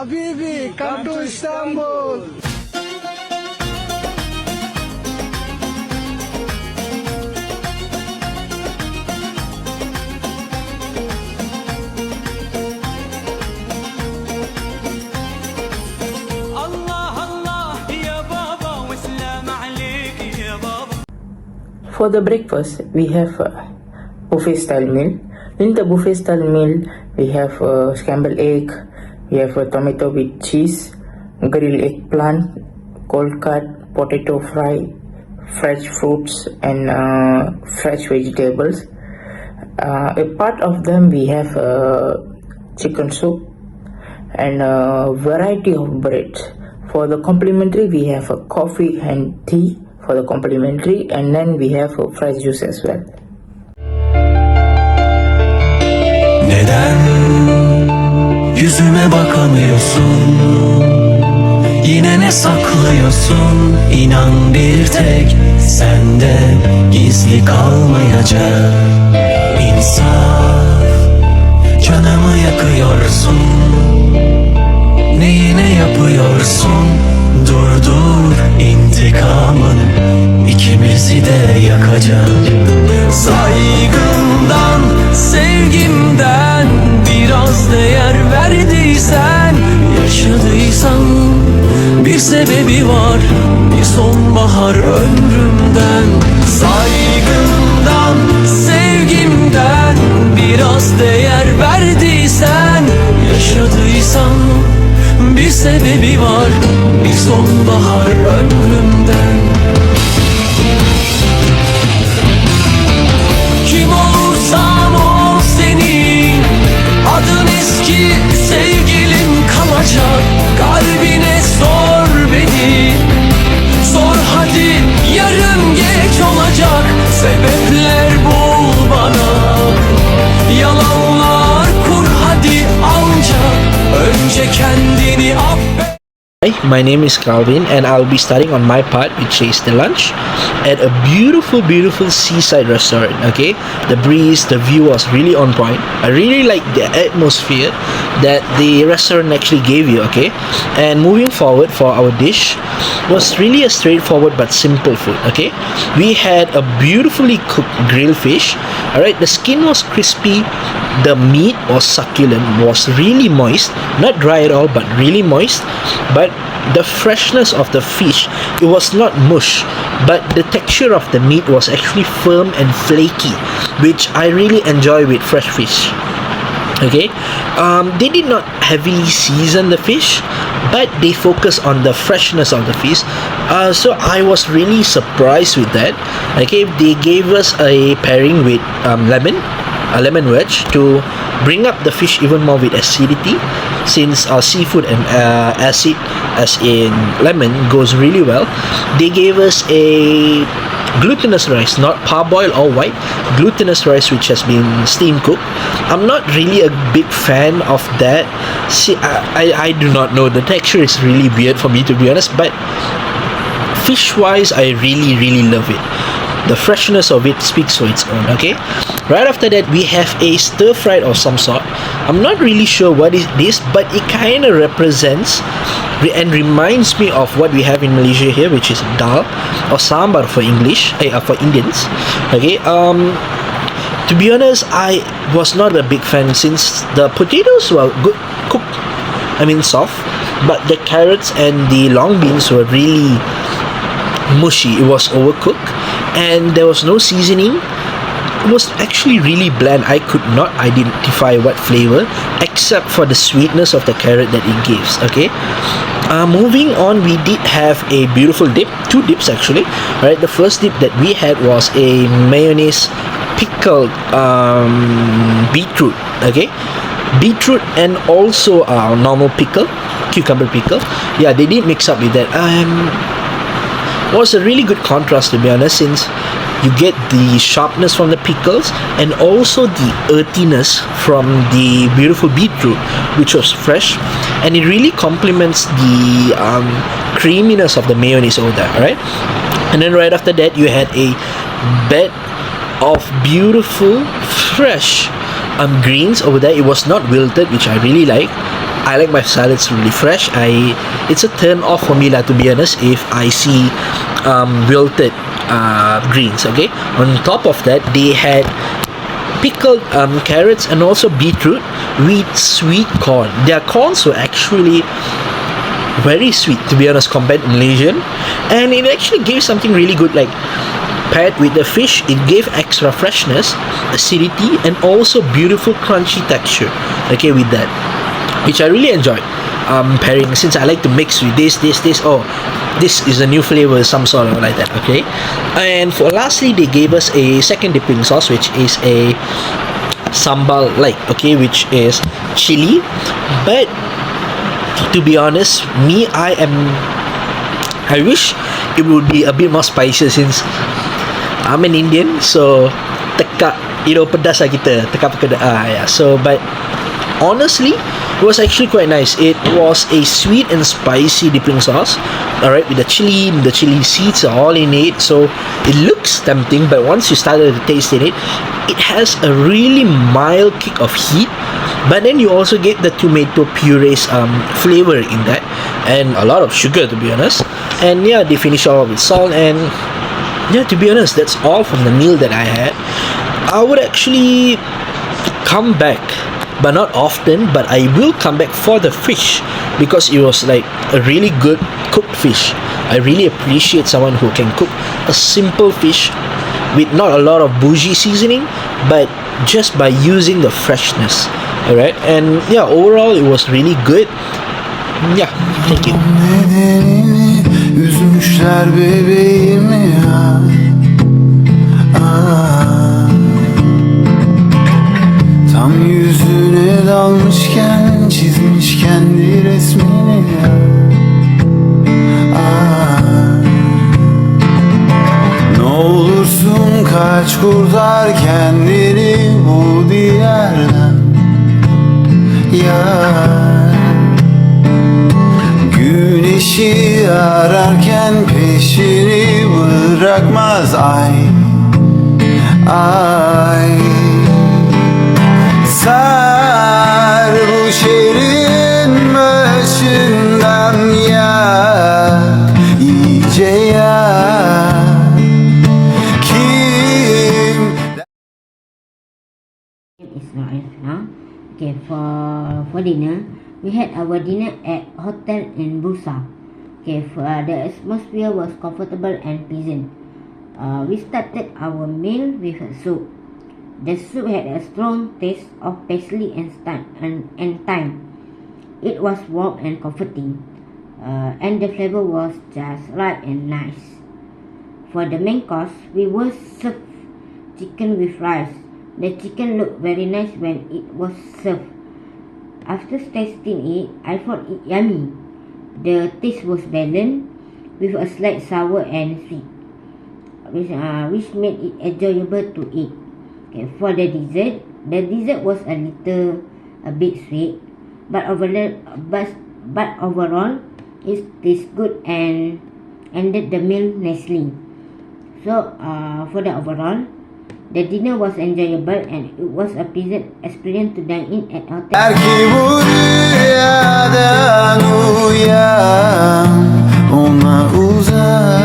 Habibi, come to Istanbul. For the breakfast, we have buffet style meal. In the buffet style meal, we have scrambled egg, we have tomato with cheese, grilled eggplant, cold cut, potato fry, fresh fruits, and fresh vegetables. A part of them we have chicken soup and a variety of bread. For the complimentary, we have a coffee and tea for the complimentary, and then we have a fresh juice as well. Neden yüzüme bakamıyorsun? Yine ne saklıyorsun? İnan bir tek sende gizli kalmayacak. İnsaf, canımı yakıyorsun. Neyine yapıyorsun? Dur intikamını ikimizi de yakacak. Saygımdan, sevgimden biraz değer verdiysen, yaşadıysan bir sebebi var, bir sonbahar ömrümden. Saygımdan, sevgimden biraz değer verdiysen, yaşadıysan bir sebebi var, bir sonbahar ömrümden. Kim olursam ol senin adın eski sevgilim kalacak. Kalbine sor beni, sor hadi yarın geç olacak. Sebepler bul bana, yalanlar kur hadi ancak önce kendini affet. Hi, my name is Calvin and I'll be starting on my part, which is the lunch at a beautiful seaside restaurant. Okay, the breeze, the view was really on point. I really like the atmosphere that the restaurant actually gave you. Okay, and moving forward for our dish was really a straightforward but simple food. Okay, we had a beautifully cooked grilled fish. Alright, the skin was crispy, the meat was succulent, was really moist, not dry at all but really moist. But the freshness of the fish, it was not mush, but the texture of the meat was actually firm and flaky, which I really enjoy with fresh fish. Okay, they did not heavily season the fish, but they focus on the freshness of the fish. So I was really surprised with that. Okay, they gave us a pairing with lemon, a lemon wedge, to bring up the fish even more with acidity, since seafood and acid, as in lemon, goes really well. They gave us a glutinous rice, not parboiled or white, glutinous rice which has been steam cooked. I'm not really a big fan of that. See, I do not know, the texture is really weird for me, to be honest, but fish wise I really love it. The freshness of it speaks for its own. Okay, right after that we have a stir fried of some sort. I'm not really sure what is this, but it kind of represents and reminds me of what we have in Malaysia here, which is dal or sambar for English, for Indians. Okay, to be honest, I was not a big fan since the potatoes were good cooked, I mean soft, but the carrots and the long beans were really mushy. It was overcooked and there was no seasoning. It was actually really bland. I could not identify what flavor except for the sweetness of the carrot that it gives. Okay, moving on, we did have a beautiful dip, two dips actually. Right, the first dip that we had was a mayonnaise pickled beetroot. Okay, beetroot and also normal pickle, cucumber pickle. Yeah, they did mix up with that. Was a really good contrast, to be honest, since you get the sharpness from the pickles and also the earthiness from the beautiful beetroot, which was fresh, and it really complements the creaminess of the mayonnaise over there, right? And then right after that you had a bed of beautiful fresh greens over there. It was not wilted, which I really like. I like my salads really fresh. It's a turn off for me lah, to be honest, if I see wilted greens. Okay. On top of that, they had pickled carrots and also beetroot with sweet corn. Their corns were actually very sweet, to be honest, compared to Malaysian, and it actually gave something really good, like paired with the fish. It gave extra freshness, acidity, and also beautiful crunchy texture. Okay, with that, which I really enjoyed pairing, since I like to mix with this. Oh, this is a new flavor, some sort of like that. Okay, and for lastly, they gave us a second dipping sauce, which is a sambal like, okay, which is chili. But to be honest, I wish it would be a bit more spicy, since I'm an Indian, so tekak, pedas lah kita, tekak yeah. So, but honestly, it was actually quite nice. It was a sweet and spicy dipping sauce, alright, with the chili seeds are all in it, so it looks tempting, but once you started to taste it has a really mild kick of heat, but then you also get the tomato puree's flavor in that, and a lot of sugar, to be honest. And yeah, they finish off with salt, and yeah, to be honest, that's all from the meal that I had. I would actually come back, but not often, but I will come back for the fish, because it was like a really good cooked fish. I really appreciate someone who can cook a simple fish with not a lot of bougie seasoning, but just by using the freshness. Alright, and yeah, overall it was really good. Yeah, thank you. Nedenini üzmüşler bebeğimi ya. Tam yüzüne dalmışken çizmiş kendi resmini ya. Ne olursun kaç, kurtar kendini bu diyardan ya. Güneşi ararken peşini bırakmaz ay. Sar bu şehrin başından ya, iyice ya. Kim Ismail. Okay, for dinner, we had our dinner at hotel in Bursa. Okay, the atmosphere was comfortable and pleasant. We started our meal with a soup. The soup had a strong taste of parsley and thyme. It was warm and comforting, and the flavor was just right and nice. For the main course, we were served chicken with rice. The chicken looked very nice when it was served. After tasting it, I found it yummy. The taste was balanced with a slight sour and sweet, which made it enjoyable to eat. Okay, for the dessert was a bit sweet, but overall, it tastes good and ended the meal nicely. So, for the overall, the dinner was enjoyable and it was a pleasant experience to dine in at hotel. Belki bu rüyadan uyan, ona uzak.